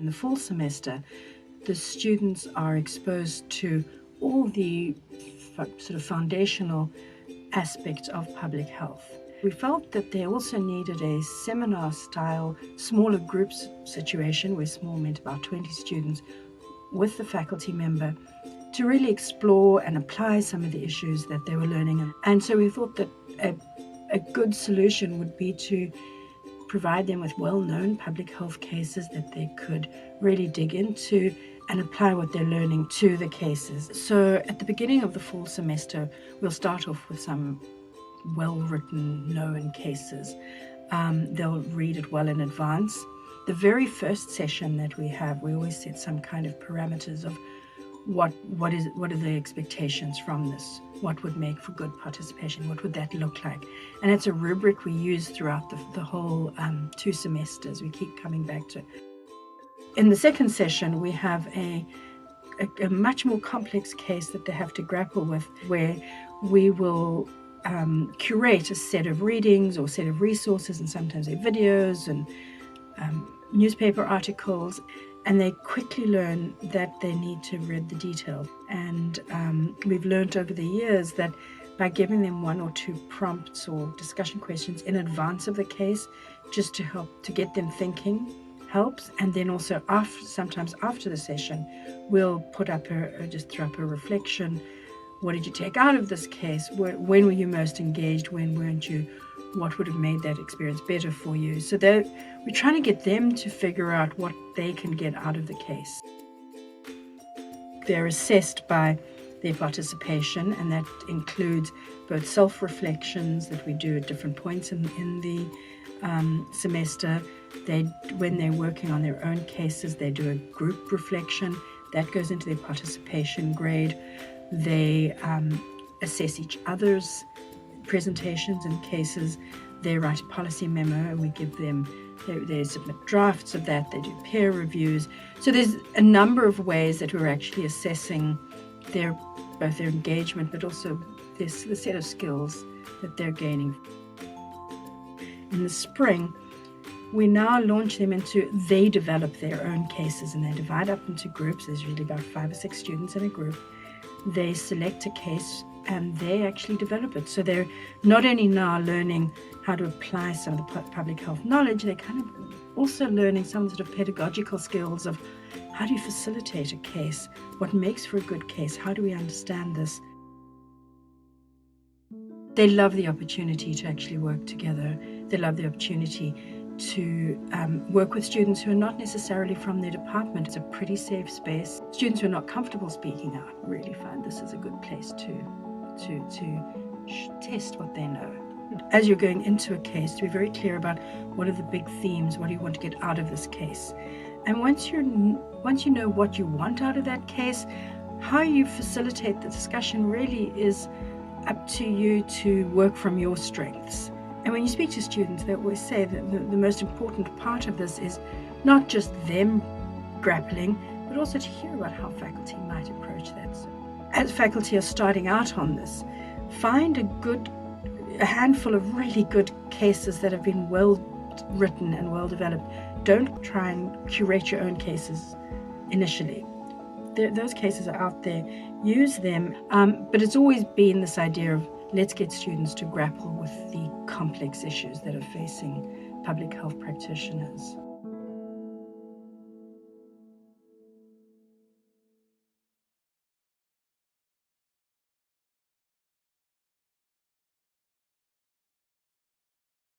In the fall semester, the students are exposed to all the sort of foundational aspects of public health. We felt that they also needed a seminar-style, smaller groups situation, where small meant about 20 students, with the faculty member, to really explore and apply some of the issues that they were learning. And so we thought that a good solution would be to provide them with well-known public health cases that they could really dig into and apply what they're learning to the cases. So at the beginning of the fall semester, we'll start off with some well-written, known cases. They'll read it well in advance. The very first session that we have, we always set some kind of parameters of what are the expectations from this? What would make for good participation? What would that look like? And it's a rubric we use throughout the whole 2 semesters. We keep coming back to it. In the second session, we have a much more complex case that they have to grapple with, where we will curate a set of readings or set of resources, and sometimes they're videos and newspaper articles, and they quickly learn that they need to read the detail. And we've learned over the years that by giving them 1 or 2 prompts or discussion questions in advance of the case, just to help to get them thinking, helps. And then also sometimes after the session, we'll put up just throw up a reflection. What did you take out of this case? When were you most engaged? When weren't you? What would have made that experience better for you? So we're trying to get them to figure out what they can get out of the case. They're assessed by their participation, and that includes both self-reflections that we do at different points in the semester. When they're working on their own cases, they do a group reflection. That goes into their participation grade. They assess each other's presentations and cases. They write a policy memo, and we give them, they submit drafts of that. They do peer reviews. So there's a number of ways that we're actually assessing both their engagement, but also the set of skills that they're gaining. In the spring, we now launch them they develop their own cases, and they divide up into groups. There's usually about 5 or 6 students in a group. They select a case and they actually develop it. So they're not only now learning how to apply some of the public health knowledge, they're kind of also learning some sort of pedagogical skills of how do you facilitate a case? What makes for a good case? How do we understand this? They love the opportunity to actually work together. They love the opportunity to work with students who are not necessarily from their department. It's a pretty safe space. Students who are not comfortable speaking out really find this is a good place to test what they know. As you're going into a case, to be very clear about what are the big themes, what do you want to get out of this case. And once you know what you want out of that case, how you facilitate the discussion really is up to you to work from your strengths. And when you speak to students, they always say that the most important part of this is not just them grappling, but also to hear about how faculty might approach that. So, as faculty are starting out on this, find a handful of really good cases that have been well written and well developed. Don't try and curate your own cases initially. Those cases are out there. Use them, but it's always been this idea of let's get students to grapple with the complex issues that are facing public health practitioners.